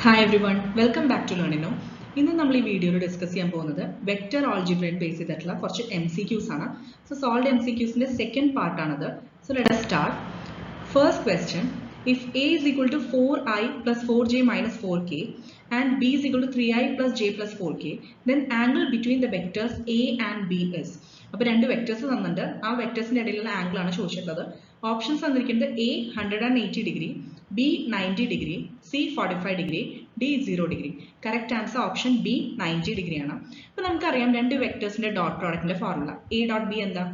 Hi everyone, welcome back to Learnino. ഇന്ന് നമ്മൾ ഈ വീഡിയോയിൽ ഡിസ്കസ് ചെയ്യാൻ പോകുന്നത് വെക്റ്റർ ആൾജിബ്രയിൽ ബേസ് ചെയ്തിട്ടുള്ള കുറച്ച് MCQs ആണ്. സോ സോൾവ്ഡ് MCQsന്റെ സെക്കൻഡ് പാർട്ട് ആണത്. So let us start. First question, if A is equal to 4i plus 4j minus 4k and B is equal to 3i plus j plus 4k, then angle between the vectors A and B is. അപ്പോൾ രണ്ട് vectors തന്നിട്ടുണ്ട്, ആ വെക്ടേഴ്സിന്റെ ഇടയിലുള്ള angle ആണ് ചോദിച്ചിട്ടുള്ളത്. Options തന്നിരിക്കുന്നത് A 180 degree, B 90 degree, C 45 degree, D 0 degree. Correct answer option B 90 degree ആണ്. അപ്പോൾ നമുക്കറിയാം രണ്ട് വെക്ടേഴ്സിന്റെ ഡോട്ട് പ്രോഡക്റ്റിന്റെ ഫോർമുല A ഡോട്ട് B എന്താ,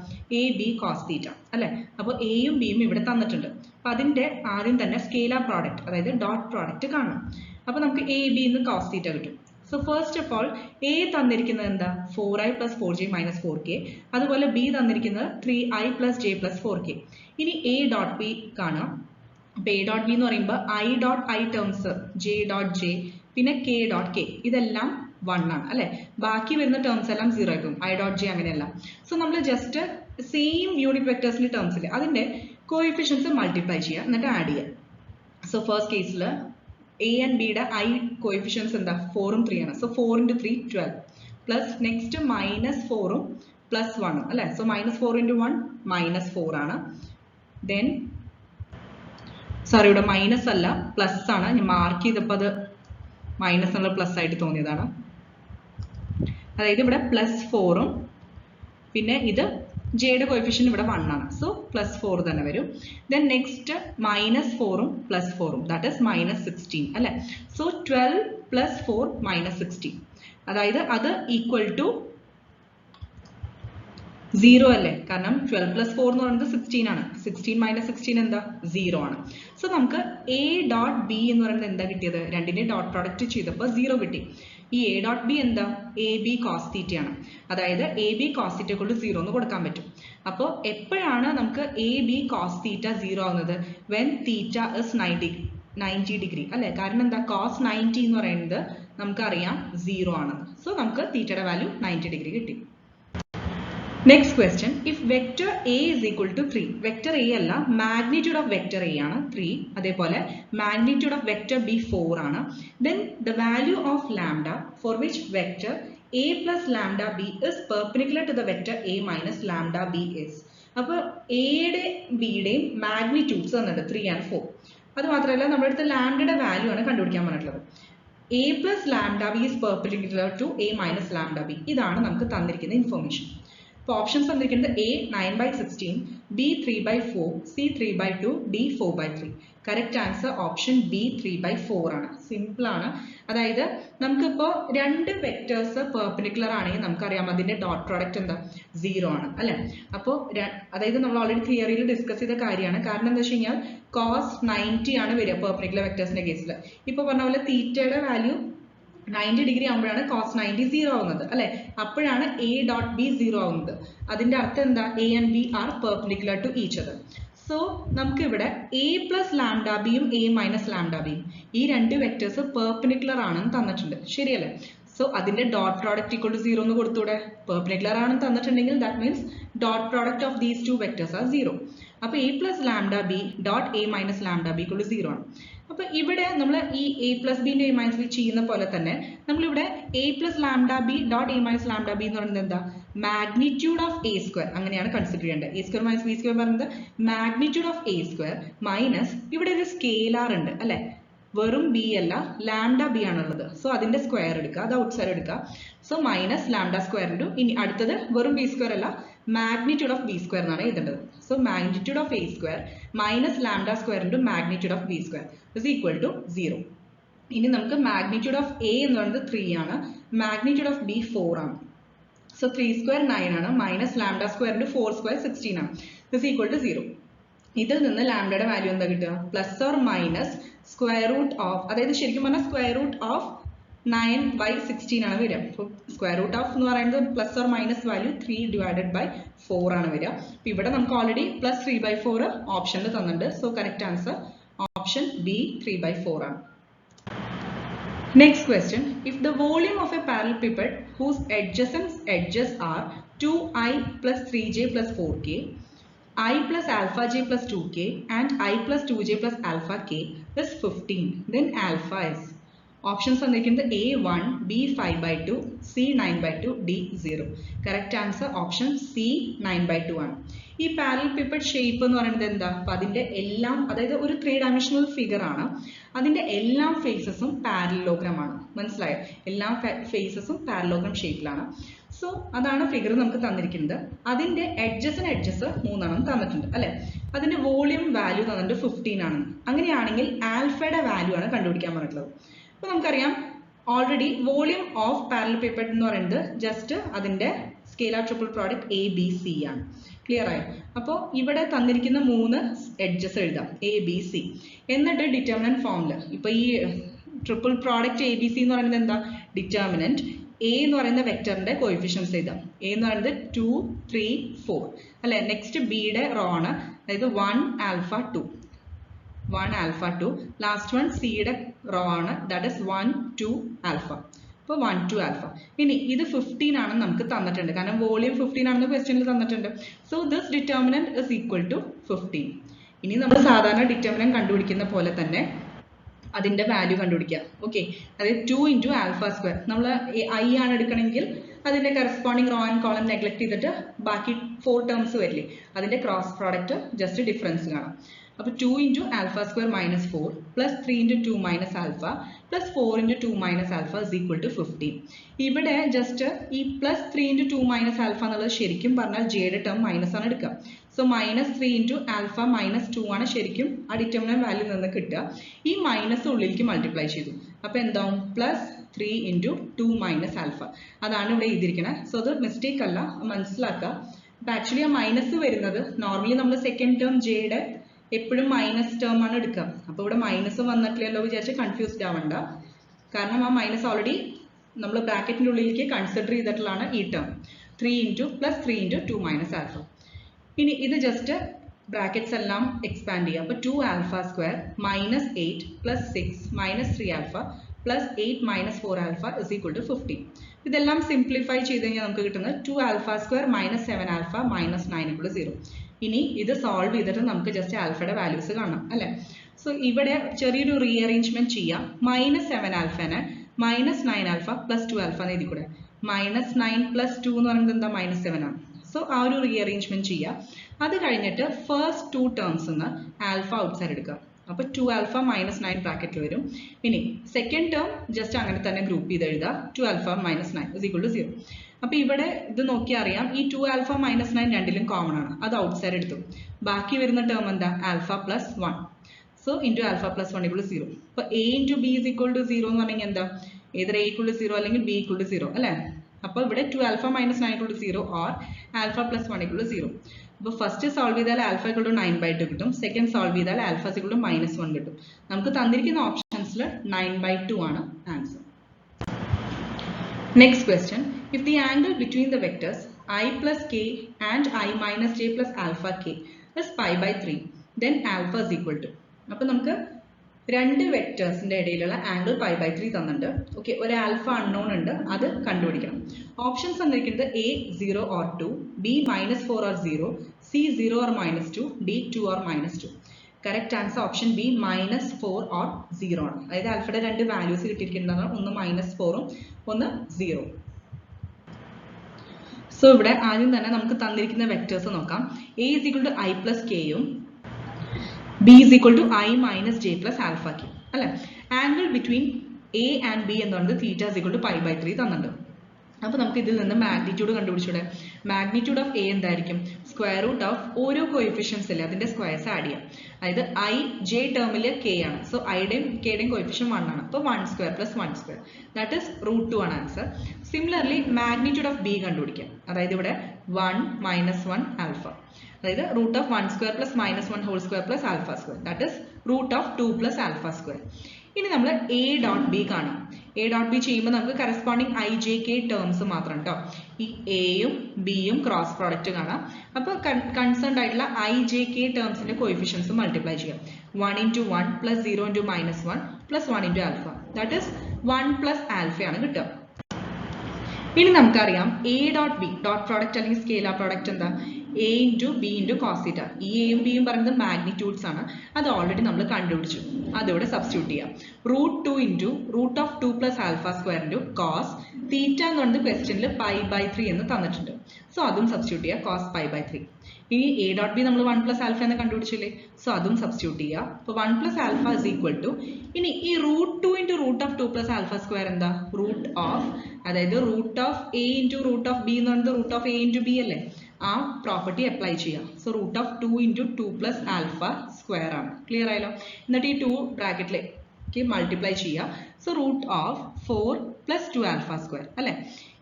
എ ബി കോസ് തീറ്റ അല്ലെ. അപ്പോൾ എയും ബിയും ഇവിടെ തന്നിട്ടുണ്ട്. അപ്പോൾ അതിന്റെ ആദ്യം തന്നെ സ്കെയിലാർ പ്രോഡക്റ്റ് അതായത് ഡോട്ട് പ്രോഡക്റ്റ് കാണണം. അപ്പോൾ നമുക്ക് എ ബി എന്ന് കോസ് തീറ്റ കിട്ടും. So first of all A തന്നിരിക്കുന്നത് എന്താ, 4i plus 4j minus 4k. അതുപോലെ ബി തന്നിരിക്കുന്നത് 3i plus j plus 4k. ഇനി എ ഡോട്ട് ബി കാണാം. അപ്പോൾ എ ഡോട്ട് ബി എന്ന് പറയുമ്പോൾ I dot I terms, J dot J, പിന്നെ കെ ഡോട്ട് കെ, ഇതെല്ലാം 1 ആണ് അല്ലെ. ബാക്കി വരുന്ന ടേംസ് എല്ലാം 0 ആയിരിക്കും, ഐ ഡോട്ട് ജെ അങ്ങനെയല്ല. സോ നമ്മൾ ജസ്റ്റ് സെയിം യൂണിറ്റ് വെക്ടേഴ്സിന്റെ ടേംസിൽ അതിന്റെ കോഎഫിഷ്യൻസ് മൾട്ടിപ്ലൈ ചെയ്യുക, എന്നിട്ട് ആഡ് ചെയ്യുക. സോ ഫസ്റ്റ് കേസിൽ എ ആൻഡ് ബിയുടെ ഐ കോഎഫിഷ്യൻസ് എന്താ, 4ഉം 3 ആണ്. സോ 4 into 3 12 പ്ലസ് നെക്സ്റ്റ് -4ഉം പ്ലസ് 1ഉം അല്ലെ. സോ -4 into 1 -4 ആണ്. ദെൻ സോറി, ഇവിടെ മൈനസ് അല്ല പ്ലസ് ആണ്, ഞാൻ മാർക്ക് ചെയ്തപ്പോൾ അത് മൈനസ് എന്നുള്ള പ്ലസ് ആയിട്ട് തോന്നിയതാണ്. അതായത് ഇവിടെ +4ഉം പിന്നെ ഇത് ജെയുടെ കോഎഫിഷ്യന്റ് ഇവിടെ 1 ആണ്. സോ +4 തന്നെ വരും. ദെൻ നെക്സ്റ്റ് -4ഉം +4ഉം ദാറ്റ് ഈസ് -16 അല്ലെ. സോ 12 + 4 -16, അതായത് അത് ഈക്വൽ ടു 0 അല്ലേ, കാരണം 12 + 4 എന്ന് പറയുന്നത് 16 ആണ്. 16 - 16 എന്താ, 0 ആണ്. സോ നമുക്ക് എ ഡോട്ട് ബി എന്ന് പറയുന്നത് എന്താ കിട്ടിയത്, രണ്ടിന്റെ ഡോട്ട് പ്രോഡക്റ്റ് ചെയ്തപ്പോൾ 0 കിട്ടി. ഈ എ ഡോട്ട് ബി എന്താ, എ ബി കോസ് തീറ്റയാണ്. അതായത് എ ബി കോസ് തീറ്റ കൊണ്ട് 0 എന്ന് കൊടുക്കാൻ പറ്റും. അപ്പോൾ എപ്പോഴാണ് നമുക്ക് എ ബി കോസ് തീറ്റ 0 ആവുന്നത്, വെൻ തീറ്റ ഇസ് 90 ഡിഗ്രി അല്ലെ. കാരണം എന്താ, cos 90 എന്ന് പറയുന്നത് നമുക്കറിയാം 0 ആണെന്ന്. സോ നമുക്ക് തീറ്റയുടെ വാല്യൂ 90 ഡിഗ്രി കിട്ടി. Next question, if vector A is equal to 3, vector A അല്ല, മാഗ്നിറ്റ്യൂഡ് ഓഫ് വെക്ടർ എ ആണ് 3, അതേപോലെ മാഗ്നിറ്റ്യൂഡ് ഓഫ് വെക്ടർ ബി 4 ആണ്. Then the value of lambda for which vector A plus lambda B is perpendicular to the vector A minus lambda B is. അപ്പോൾ എയുടെ ബിയുടെയും magnitudes തന്നിട്ട് 3 and 4. അത് മാത്രമല്ല നമ്മുടെ അടുത്ത് ലാംഡയുടെ വാല്യൂ ആണ് കണ്ടുപിടിക്കാൻ പറഞ്ഞിട്ടുള്ളത്. A plus lambda B is perpendicular to A minus lambda B, ഇതാണ് നമുക്ക് തന്നിരിക്കുന്ന ഇൻഫോർമേഷൻ. അപ്പോൾ ഓപ്ഷൻസ് തന്നിരിക്കുന്നത് A 9/16, B 3/4, C 3/2, D 4/3. Correct answer option B 3/4 ആണ്. സിമ്പിൾ ആണ്. അതായത് നമുക്കിപ്പോൾ രണ്ട് വെക്ടേഴ്സ് പെർപെൻഡിക്കുലർ ആണെങ്കിൽ നമുക്കറിയാം അതിന്റെ ഡോട്ട് പ്രോഡക്റ്റ് എന്താ, 0 ആണ് അല്ലെ. അപ്പോൾ അതായത് നമ്മൾ ഓൾറെഡി തിയറിയിൽ ഡിസ്കസ് ചെയ്ത കാര്യമാണ്. കാരണം എന്താ വെച്ച് കഴിഞ്ഞാൽ cos 90 ആണ് വരിക പെർപെൻഡിക്കുലർ വെക്ടേഴ്സിന്റെ കേസിൽ. ഇപ്പോൾ പറഞ്ഞ പോലെ തീറ്റയുടെ വാല്യൂ 90 ഡിഗ്രി ആകുമ്പോഴാണ് cos 90 0 ആവുന്നത് അല്ലെ. അപ്പോഴാണ് എ ഡോട്ട് ബി 0 ആവുന്നത്. അതിന്റെ അർത്ഥം എന്താ, A and B are perpendicular to each other. So നമുക്ക് ഇവിടെ എ പ്ലസ് ലാംഡ ബിയും എ മൈനസ് ലാംഡ ബിയും ഈ രണ്ട് വെക്ടേഴ്സ് പെർപെൻഡിക്കുലർ ആണെന്ന് തന്നിട്ടുണ്ട്, ശരിയല്ലേ. സോ അതിന്റെ ഡോട്ട് പ്രോഡക്റ്റ് ഈക്വൽ ടു 0 എന്ന് കൊടുത്തൂടെ. പെർപെൻഡിക്കുലർ ആണെന്ന് തന്നിട്ടുണ്ടെങ്കിൽ that means dot product of these two vectors are 0. അപ്പോൾ A plus lambda B dot A minus lambda B equal to 0 ആണ്. അപ്പോൾ ഇവിടെ നമ്മൾ ഈ എ പ്ലസ് ബിന്റെ എ മൈനസ് ബി ചെയ്യുന്ന പോലെ തന്നെ നമ്മളിവിടെ A plus lambda B dot A minus lambda B എന്ന് പറയുന്നത് എന്താ, മാഗ്നിറ്റ്യൂഡ് ഓഫ് എ സ്ക്വയർ അങ്ങനെയാണ് കൺസിഡർ ചെയ്യേണ്ടത്. A square minus B square പറയുന്നത് magnitude of A square minus ഇവിടെ ഒരു സ്കെയിലാർ ഉണ്ട് അല്ലെ, വെറും ബി അല്ല ലാംഡ ബി ആണുള്ളത്. സോ അതിന്റെ സ്ക്വയർ എടുക്കുക, അത് ഔട്ട് സൈഡ് എടുക്കുക. So minus lambda square into, ഇനി അടുത്തത് വെറും ബി സ്ക്വയർ അല്ല, മാഗ്നിറ്റ്യൂഡ് ഓഫ് ബി സ്ക്വയർ എന്നാണ് എഴുതേണ്ടത്. So magnitude of A square minus lambda square into magnitude of B square is equal to 0. ഇനി നമുക്ക് മാഗ്നിറ്റ്യൂഡ് ഓഫ് എ എന്ന് പറയുന്നത് 3 ആണ്, മാഗ്നിറ്റ്യൂഡ് ഓഫ് ബി 4 ആണ്. സോ 3 സ്ക്വയർ 9 ആണ്, minus lambda square into 4 square 16 ആണ്, ഇസ് ഈക്വൽ ടു 0. ഇതിൽ നിന്ന് ലാംഡയുടെ വാല്യൂ എന്താ കിട്ടുക, plus or minus square root of, അതായത് ശരിക്കും പറഞ്ഞാൽ സ്ക്വയർ റൂട്ട് ഓഫ് 9/16 ആണ് വരിക. അപ്പോൾ സ്ക്വയർ റൂട്ട് ഓഫ് എന്ന് പറയുന്നത് പ്ലസ് ഓർ മൈനസ് വാല്യൂ 3/4 ആണ് വരിക. അപ്പോൾ ഇവിടെ നമുക്ക് ഓൾറെഡി പ്ലസ് 3/4 ഓപ്ഷനിൽ തന്നിട്ടുണ്ട്. So correct answer option B 3/4 ആണ്. Next question, if the volume of a parallel pipette whose adjacent edges are 2i plus 3j plus 4k, I plus alpha j plus 2k and I plus 2j plus alpha k is 15, then alpha is. Options തന്നിരിക്കുന്നത് A 1, B 5/2, C 9/2, D 0. Correct answer option C 9/2 ആണ്. ഈ parallel paper shape എന്ന് പറയുന്നത് എന്താ? അപ്പൊ അതിന്റെ എല്ലാം, അതായത് ഒരു 3 ഡയമെൻഷണൽ ഫിഗർ ആണ്, അതിന്റെ എല്ലാ ഫേസസും പാരലോഗ്രാം ആണ്. മനസ്സിലായോ? എല്ലാ ഫേസസും പാരലോഗ്രാം ഷേപ്പിലാണ്. സോ അതാണ് ഫിഗർ നമുക്ക് തന്നിരിക്കുന്നത്. അതിന്റെ എഡ്ജസ് 3 തന്നിട്ടുണ്ട് അല്ലെ. അതിന്റെ വോളിയം വാല്യൂ തന്നിട്ട് 15 ആണ്. അങ്ങനെയാണെങ്കിൽ ആൽഫയുടെ വാല്യൂ ആണ് കണ്ടുപിടിക്കാൻ പറഞ്ഞിട്ടുള്ളത്. അപ്പൊ നമുക്കറിയാം already volume of parallel paper എന്ന് പറയുന്നത് ജസ്റ്റ് അതിന്റെ scalar triple product A B C ആണ്. ക്ലിയർ ആയോ? അപ്പോൾ ഇവിടെ തന്നിരിക്കുന്ന 3 എഡ്ജസ് എഴുതാം, എ ബി സി. എന്നിട്ട് ഡിറ്റർമിനന്റ് ഫോമില് ഇപ്പൊ ഈ triple product A B C എന്ന് പറയുന്നത് എന്താ? ഡിറ്റർമിനന്റ് എ എന്ന് പറയുന്ന വെക്ടറിന്റെ കോഎഫിഷ്യൻസ് എഴുതാം. എ എന്ന് പറയുന്നത് 2, 3, 4 അല്ലെ. നെക്സ്റ്റ് ബിയുടെ റോ ആണ്, അതായത് 1 alpha 2, 1 alpha 2. ലാസ്റ്റ് വൺ സിയുടെ റോ ആണ്, ദാറ്റ് ഇസ് 1, 2 alpha. അപ്പോൾ 1, 2 alpha. ഇനി ഇത് 15 ആണെന്ന് നമുക്ക് തന്നിട്ടുണ്ട്, കാരണം വോളിയം 15 ആണെന്ന് ക്വസ്റ്റ്യനിൽ തന്നിട്ടുണ്ട്. So this determinant is equal to 15. ഇനി നമ്മൾ സാധാരണ ഡിറ്റർമിനന്റ് കണ്ടുപിടിക്കുന്ന പോലെ തന്നെ അതിന്റെ വാല്യൂ കണ്ടുപിടിക്കുക. ഓക്കെ, അതായത് 2 into alpha square. നമ്മൾ ഐ ആണ് എടുക്കണമെങ്കിൽ അതിന്റെ corresponding row and column neglect ചെയ്തിട്ട് ബാക്കി 4 ടേംസ് വരില്ലേ, അതിന്റെ ക്രോസ് പ്രോഡക്റ്റ് ജസ്റ്റ് ഡിഫറൻസ് കാണാം. അപ്പോൾ 2 into alpha square minus 4 plus 3 into 2 minus alpha plus 4 into 2 minus alpha is equal to 15. ഇവിടെ ജസ്റ്റ് ഈ പ്ലസ് 3 into 2 minus alpha എന്നുള്ളത് ശരിക്കും പറഞ്ഞാൽ ജെയുടെ ടേം മൈനസ് ആണ് എടുക്കുക. So minus 3 into alpha minus 2 ആണ് ശരിക്കും ആ ഡിറ്റർമിനന്റ് വാല്യൂ നിന്ന് കിട്ടുക. ഈ മൈനസ് ഉള്ളിലേക്ക് മൾട്ടിപ്ലൈ ചെയ്തു, അപ്പൊ എന്താവും? Plus 3 into 2 minus alpha. അതാണ് ഇവിടെ എഴുതിയിരിക്കുന്നത്. സോ അത് മിസ്റ്റേക്ക് അല്ല, മനസ്സിലാക്കുക. അപ്പൊ ആക്ച്വലി ആ മൈനസ് വരുന്നത് നോർമലി നമ്മൾ സെക്കൻഡ് ടേം ജെയുടെ എപ്പോഴും മൈനസ് ടേം ആണ് എടുക്കുക. അപ്പോൾ ഇവിടെ മൈനസ് വന്നിട്ടില്ലല്ലോ വിചാരിച്ച് കൺഫ്യൂസ്ഡ് ആവണ്ട, കാരണം ആ മൈനസ് ഓൾറെഡി നമ്മൾ ബ്രാക്കറ്റിന്റെ ഉള്ളിലേക്ക് കൺസിഡർ ചെയ്തിട്ടുള്ളതാണ് ഈ term. 3 into plus 3 into 2 minus alpha. ഇനി ഇത് ജസ്റ്റ് ബ്രാക്കറ്റ്സ് എല്ലാം എക്സ്പാൻഡ് ചെയ്യുക. അപ്പോൾ 2 alpha square minus 8 plus 6 minus 3 alpha plus 8 minus 4 alpha is equal to 15. ഇതെല്ലാം സിംപ്ലിഫൈ ചെയ്ത് കഴിഞ്ഞാൽ നമുക്ക് കിട്ടുന്നത് 2 alpha square minus 7 alpha minus 9 equal to 0. ഇനി ഇത് സോൾവ് ചെയ്തിട്ട് നമുക്ക് ജസ്റ്റ് ആൽഫയുടെ വാല്യൂസ് കാണാം അല്ലെ. സോ ഇവിടെ ചെറിയൊരു റീഅറേഞ്ച്മെന്റ് ചെയ്യാം. മൈനസ് 7 ആൽഫനെ മൈനസ് 9 ആൽഫ പ്ലസ് 2 ആൽഫ എന്ന് എഴുതി കൂടെ. മൈനസ് 9 പ്ലസ് 2 എന്ന് പറയുന്നത് എന്താ? മൈനസ് 7 ആണ്. സോ ആ ഒരു റീഅറേഞ്ച്മെന്റ് ചെയ്യാം. അത് കഴിഞ്ഞിട്ട് ഫസ്റ്റ് 2 ടേംസ് ആൽഫ ഔട്ട്സൈഡ് എടുക്കുക. അപ്പോൾ 2 ആൽഫ മൈനസ് 9 ബ്രാക്കറ്റിൽ വരും. ഇനി സെക്കൻഡ് ടേം ജസ്റ്റ് അങ്ങനെ തന്നെ ഗ്രൂപ്പ് ചെയ്ത് എഴുതുക. 2 alpha minus 9 is equal to 0. അപ്പൊ ഇവിടെ ഇത് നോക്കിയാൽ അറിയാം, ഈ 2 ആൽഫ മൈനസ് 9 രണ്ടിലും കോമൺ ആണ്, അത് ഔട്ട്സൈഡ് എടുത്തു. ബാക്കി വരുന്ന ടേം എന്താ? Alpha plus 1. So into alpha plus 1 equal to 0. അപ്പൊ A into B is equal to 0 എന്ന് പറഞ്ഞാൽ എന്താ? ഏതർ എ ഈക്വൽ ടു 0 അല്ലെങ്കിൽ ബി ഈക്വൽ ടു 0 അല്ലേ. അപ്പൊ ഇവിടെ 2 alpha minus 9 equal to 0 or alpha plus 1 equal to 0. അപ്പോൾ ഫസ്റ്റ് സോൾവ് ചെയ്താൽ ആൽഫ ഈക്വൽ ടു 9/2 കിട്ടും. സെക്കൻഡ് സോൾവ് ചെയ്താൽ ആൽഫ ഈക്വൽ ടു മൈനസ് 1 കിട്ടും. നമുക്ക് തന്നിരിക്കുന്ന ഓപ്ഷൻസിൽ 9/2 ആണ് answer. Next question, if the angle between the vectors I plus k and I minus j plus alpha k is pi by 3, then alpha is equal to. അപ്പോൾ നമുക്ക് രണ്ട് വെക്ടേഴ്സിന്റെ ഇടയിലുള്ള angle pi by 3 തന്നിട്ടുണ്ട്. ഓക്കെ, ഒരു alpha unknown ഉണ്ട്, അത് കണ്ടുപിടിക്കണം. Options തന്നിരിക്കുന്നത് A 0 or 2, B -4 or 0, C 0 or -2, D 2 or -2. Correct answer option B -4 or 0 ആണ്. അതായത് ആൽഫയുടെ രണ്ട് വാല്യൂസ് കിട്ടിയിരിക്കുന്നതാണ്, ഒന്ന് -4ഉം ഒന്ന് 0. സോ ഇവിടെ ആദ്യം തന്നെ നമുക്ക് തന്നിരിക്കുന്ന വെക്ടേഴ്സ് നോക്കാം. A is equal to I plus k യും b is equal to I minus j plus alpha k അല്ലെ. Angle between A and B എന്ന് പറയുന്നത് തീറ്റ is equal to pi by 3 തന്നിട്ടുണ്ട്. അപ്പോൾ നമുക്ക് ഇതിൽ നിന്ന് മാഗ്നിറ്റ്യൂഡ് കണ്ടുപിടിച്ചൂടെ. മാഗ്നിറ്റ്യൂഡ് ഓഫ് എ എന്തായിരിക്കും? സ്ക്വയർ റൂട്ട് ഓഫ് ഓരോ കോഎഫിഷ്യൻസ് അല്ലേ അതിന്റെ സ്ക്വയർസ് ആഡ് ചെയ്യാം. അതായത് ഐ ജെ ടേമിൽ കെ ആണ്. സോ ഐയുടെയും കെയുടെയും കോഎഫിഷ്യൻ 1 ആണ്. അപ്പോൾ 1 square plus 1 square that is √2 ആണ് answer. Similarly magnitude of B കണ്ടുപിടിക്കാം. അതായത് ഇവിടെ 1 - 1 ആൽഫ, അതായത് root of 1 square plus -1 whole square plus alpha square that is root of 2 plus alpha square. ഇനി നമ്മൾ എ ഡോട്ട് ബി കാണാം. എ ഡോട്ട് ബി ചെയ്യുമ്പോൾ നമുക്ക് corresponding I J K terms മാത്രം കേട്ടോ. ഈ എയും ബിയും ക്രോസ് പ്രോഡക്റ്റ് കാണാം. അപ്പോൾ കൺസേൺഡ് ആയിട്ടുള്ള ഐ ജെ കെ ടേംസിന്റെ കോഎഫിഷ്യൻസ് മൾട്ടിപ്ലൈ ചെയ്യാം. 1 into 1 plus 0 into -1 plus 1 into alpha that is 1 plus alpha ആണ് കിട്ടുക. ഇനി നമുക്കറിയാം A dot B dot product അല്ലെങ്കിൽ സ്കെയിലാർ പ്രോഡക്റ്റ് എന്താ? A into B into cos theta. ഈ എയും ബിയും പറയുന്നത് മാഗ്നിറ്റ്യൂഡ്സ് ആണ്. അത് ഓൾറെഡി നമ്മൾ കണ്ടുപിടിച്ചു. അതിവിടെ സബ്സ്റ്റിറ്റ്യൂട്ട് ചെയ്യാം. √2 into √2 plus alpha square into cos theta എന്ന് പറയുന്നത് ക്വസ്റ്റ്യനിൽ π/3 എന്ന് തന്നിട്ടുണ്ട്. സോ അതും സബ്സ്റ്റിറ്റ്യൂട്ട് ചെയ്യുക. കോസ് π/3. ഇനി എ ഡോട്ട് ബി നമ്മൾ 1 പ്ലസ് ആൽഫ എന്ന് കണ്ടുപിടിച്ചില്ലേ? സോ അതും സബ്സ്റ്റിറ്റ്യൂട്ട് ചെയ്യുക. അപ്പോൾ 1 plus alpha is equal to, ഇനി ഈ √2 ഇൻറ്റു √2 പ്ലസ് ആൽഫ സ്ക്വയർ എന്താ? റൂട്ട് ഓഫ്, അതായത് root of A into root of B എന്ന് പറയുന്നത് root of A into B അല്ലേ? ആ പ്രോപ്പർട്ടി അപ്ലൈ ചെയ്യാം. So root of 2 into 2 plus alpha square ആണ്. ക്ലിയർ ആയല്ലോ? എന്നിട്ട് ഈ 2 ബ്രാക്കറ്റിലേക്ക് മൾട്ടിപ്ലൈ ചെയ്യുക. So root of 4 plus 2 alpha square അല്ലേ?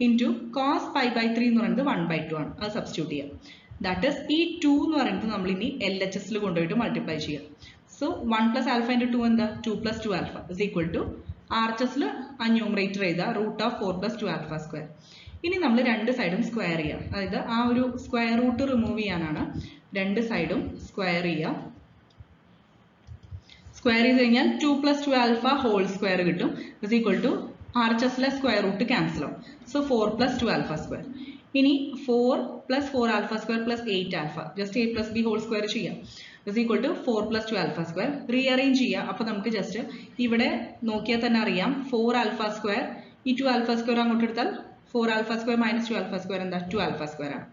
ഇൻറ്റു കോസ് π/3 എന്ന് പറയുന്നത് 1/2 ആണ്. അത് സബ്സ്റ്റിറ്റ്യൂട്ട് ചെയ്യാം. ദാറ്റ് ഈസ് ഈ 2 എന്ന് പറയുന്നത് നമ്മൾ ഇനി LHS കൊണ്ടുപോയിട്ട് മൾട്ടിപ്ലൈ ചെയ്യാം. സോ 1 പ്ലസ് ആൽഫ ഇൻറ്റു 2 എന്താ? 2 plus 2 alpha is equal to RHS ആ ന്യൂമറേറ്റർ ചെയ്ത root of 4 plus 2 alpha square. ഇനി നമ്മൾ രണ്ട് സൈഡും സ്ക്വയർ ചെയ്യുക. അതായത് ആ ഒരു സ്ക്വയർ റൂട്ട് റിമൂവ് ചെയ്യാനാണ്. രണ്ട് സൈഡും സ്ക്വയർ ചെയ്യുക. സ്ക്വയർ ചെയ്ത് കഴിഞ്ഞാൽ 2 പ്ലസ് 2 ആൽഫ ഹോൾ സ്ക്വയർ കിട്ടും. ഇസ് ഈക്വൽ ടു RHSലെ സ്ക്വയർ റൂട്ട് ക്യാൻസൽ ആവും. So 4 plus 2 alpha square. ഇനി 4 plus 4 alpha square plus 8 alpha, just a plus B whole square ചെയ്യാം. Is equal to 4 plus 2 alpha square. Rearrange ചെയ്യുക. അപ്പോൾ നമുക്ക് just ഇവിടെ നോക്കിയാൽ തന്നെ അറിയാം 4 ആൽഫ സ്ക്വയർ, ഈ 2 ആൽഫ സ്ക്വയർ അങ്ങോട്ട് എടുത്താൽ 4 alpha square minus 2 alpha square എന്താ? 2 ആൽഫ സ്ക്വയർ ആണ്.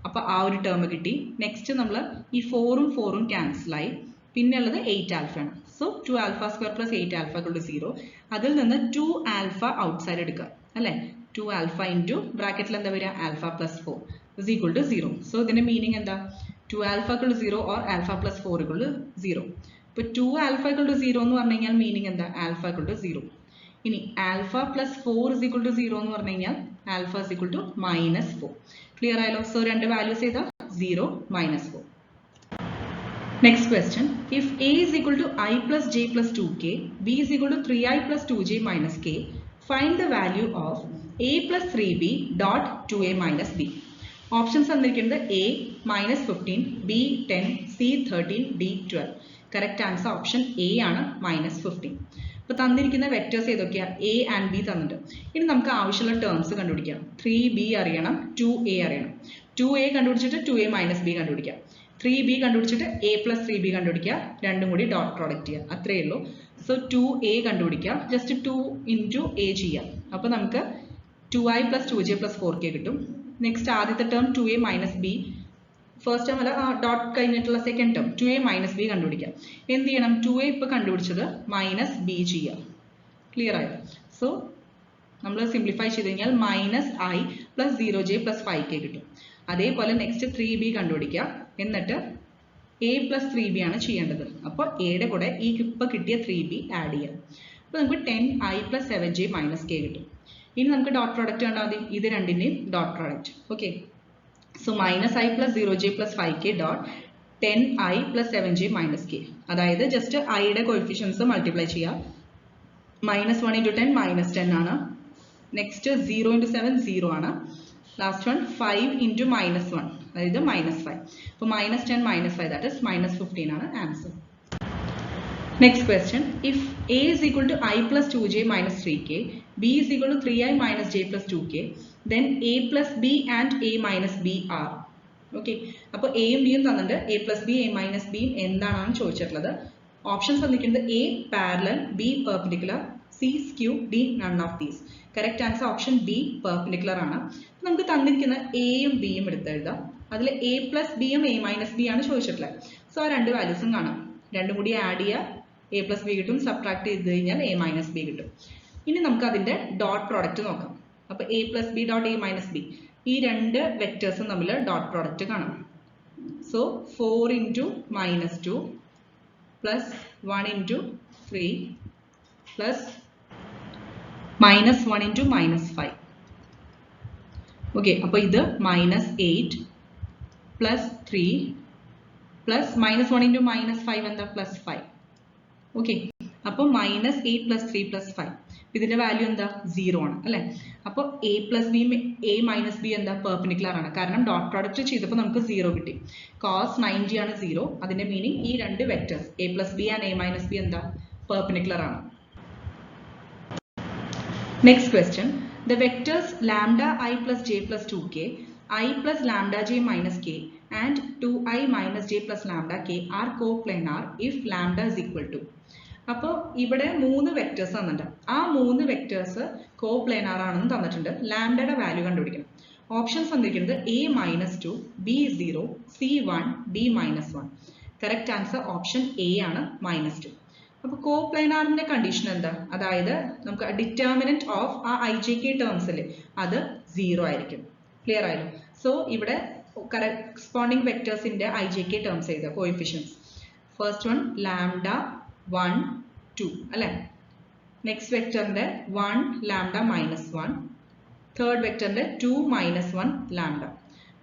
അപ്പോൾ ആ ഒരു ടേം കിട്ടി. നെക്സ്റ്റ് നമ്മൾ ഈ 4ഉം 4ഉം ക്യാൻസലായി. പിന്നെ ഉള്ളത് 8 ആൽഫ ആണ്. So 2 alpha square plus 8 alpha = 0. അതിൽ നിന്ന് 2 ആൽഫ ഔട്ട്സൈഡ് എടുക്കുക അല്ലേ? 2 ആൽഫ ഇൻറ്റു ബ്രാക്കറ്റിൽ എന്താ വരിക? Alpha plus 4 is equal to 0. So ഇതിന്റെ മീനിങ് എന്താ? 2 ആൽഫ = 0 ഓർ ആൽഫ പ്ലസ് 4 = 0. ഇപ്പോൾ 2 ആൽഫ = 0 എന്ന് പറഞ്ഞു കഴിഞ്ഞാൽ മീനിങ് എന്താ? ആൽഫ = 0. ഇനി alpha plus 4 is equal to 0 എന്ന് പറഞ്ഞു കഴിഞ്ഞാൽ alpha is equal to -4. Clear ആയല്ലോ? സോ രണ്ട് വാല്യൂസ് ചെയ്താൽ 0, -4. Next question, if a is equal to I plus j plus 2k, b is equal to 3i plus 2j minus k, find the value of a plus 3b dot 2a minus b. Options തന്നിരിക്കുന്നത് a -15, b 10, c 13, d 12. Correct answer option a ആണ് -15. അപ്പോൾ തന്നിരിക്കുന്ന vectors ഏതൊക്കെയാ? a and b തന്നിട്ടുണ്ട്. ഇനി നമുക്ക് ആവശ്യമുള്ള terms കണ്ടുപിടിക്കാം. 3b അറിയണം, 2a അറിയണം. 2a കണ്ടുപിടിച്ചിട്ട് 2a minus b കണ്ടുപിടിക്കാം. 3b കണ്ടുപിടിച്ചിട്ട് a plus 3b കണ്ടുപിടിക്കുക. രണ്ടും കൂടി ഡോട്ട് പ്രോഡക്റ്റ് ചെയ്യുക. അത്രയേ ഉള്ളൂ. സോ 2a കണ്ടുപിടിക്കുക. ജസ്റ്റ് 2 ഇൻറ്റു a ചെയ്യാം. അപ്പോൾ നമുക്ക് 2i plus 2j plus 4k കിട്ടും. നെക്സ്റ്റ് ആദ്യത്തെ term 2a minus b, first term അല്ല, ഡോട്ട് കഴിഞ്ഞിട്ടുള്ള second term 2a minus b കണ്ടുപിടിക്കാം. എന്ത് ചെയ്യണം? 2a ഇപ്പോൾ കണ്ടുപിടിച്ചത് മൈനസ് b ചെയ്യാം. ക്ലിയർ ആയോ? സോ നമ്മൾ സിംപ്ലിഫൈ ചെയ്ത് കഴിഞ്ഞാൽ -i plus 0j plus 5k കിട്ടും. അതേപോലെ നെക്സ്റ്റ് 3b കണ്ടുപിടിക്കുക. എന്നിട്ട് a plus 3b ആണ് ചെയ്യേണ്ടത്. അപ്പോൾ എയുടെ കൂടെ ഈ ഇപ്പോൾ കിട്ടിയ 3b ആഡ് ചെയ്യാം. അപ്പോൾ നമുക്ക് 10i plus 7j minus k കിട്ടും. ഇനി നമുക്ക് ഡോട്ട് പ്രോഡക്റ്റ് കണ്ടാൽ മതി. ഇത് രണ്ടിൻ്റെയും dot product. Okay, so -i plus 0j plus 5k dot 10i plus 7j minus k. അതായത് ജസ്റ്റ് ഐയുടെ കോഎഫിഷ്യൻസ് മൾട്ടിപ്ലൈ ചെയ്യുക. -1 into 10 -10 ആണ്. നെക്സ്റ്റ് 0 into 7 0 ആണ്. ലാസ്റ്റ് വൺ 5 into -1, അതായത് -5. അപ്പോൾ -10 -5 that is -15 ആണ് answer. Next question, if a is equal to I plus 2j minus 3k, b is equal to 3i minus j plus 2k, then a plus b and a minus b are. Okay, അപ്പോൾ എയും ബിയും തന്നിട്ടുണ്ട്. a plus b, a minus b എന്താണെന്ന് ചോദിച്ചിട്ടുള്ളത്. Options തന്നിരിക്കുന്നത് a parallel, b perpendicular, c skew, d none of these. Correct answer option B perpendicular ആണ്. നമുക്ക് തന്നിരിക്കുന്ന എയും ബിയും എടുത്ത് എഴുതാം. അതിൽ a plus b യും a minus b ആണ് ചോദിച്ചിട്ടുള്ളത്. സോ ആ രണ്ട് വാല്യൂസും കാണാം. രണ്ടും കൂടി ആഡ് ചെയ്യുക, a plus b കിട്ടും. സബ്ട്രാക്ട് ചെയ്ത് കഴിഞ്ഞാൽ a minus b കിട്ടും. ഇനി നമുക്ക് അതിൻ്റെ ഡോട്ട് പ്രോഡക്റ്റ് നോക്കാം. അപ്പോൾ a plus b dot a minus b, ഈ രണ്ട് വെക്ടേഴ്സും തമ്മിൽ ഡോട്ട് പ്രോഡക്റ്റ് കാണാം. So 4 into -2 plus 1 into 3 plus -1 into -5. Okay, അപ്പോൾ ഇത് -8 plus 3 plus -1 into -5 എന്താ? +5. ഓക്കെ, അപ്പോൾ -8 plus 3 plus 5, ഇതിന്റെ വാല്യൂ എന്താ? 0 ആണ് അല്ലേ? അപ്പോൾ a plus b, a minus b എന്താ? പെർപെൻഡിക്കുലർ ആണ്. കാരണം ഡോട്ട് പ്രോഡക്റ്റ് ചെയ്തപ്പോൾ നമുക്ക് 0 കിട്ടി. cos 90 ആണ് 0. അതിന്റെ മീനിങ് ഈ രണ്ട് vectors a plus b and a minus b എന്താ? പെർപെൻഡിക്കുലർ ആണ്. Next question, the vectors lambda I plus j plus 2k I plus lambda j minus k and 2i minus j plus lambda k are coplanar if lambda is equal to. അപ്പോൾ ഇവിടെ 3 vectors തന്നിട്ടുണ്ട്. ആ 3 vectors coplanar ആണെന്ന് തന്നിട്ടുണ്ട്. ലാംഡയുടെ value കണ്ടുപിടിക്കണം. Options തന്നിരിക്കുന്നത് a -2, b 0, c 1, d -1. Correct answer option A ആണ് -2. അപ്പോൾ കോപ്ലാനാറിന്റെ കണ്ടീഷൻ എന്താ? അതായത് നമുക്ക് ഡിറ്റർമിനന്റ് ഓഫ് ആ ijk ടേംസിൽ അത് 0 ആയിരിക്കും. ക്ലിയർ ആയല്ലോ? സോ ഇവിടെ കറസ്പോണ്ടിങ് വെക്ടേഴ്സിന്റെ ijk ടേംസ് ചെയ്ത കോഎഫിഷ്യൻസ്. ഫസ്റ്റ് വൺ ലാംഡ 1 2 അല്ലേ? നെക്സ്റ്റ് വെക്ടറിന്റെ 1 ലാംഡ -1, തേർഡ് വെക്ടറിന്റെ 2 -1 ലാംഡ.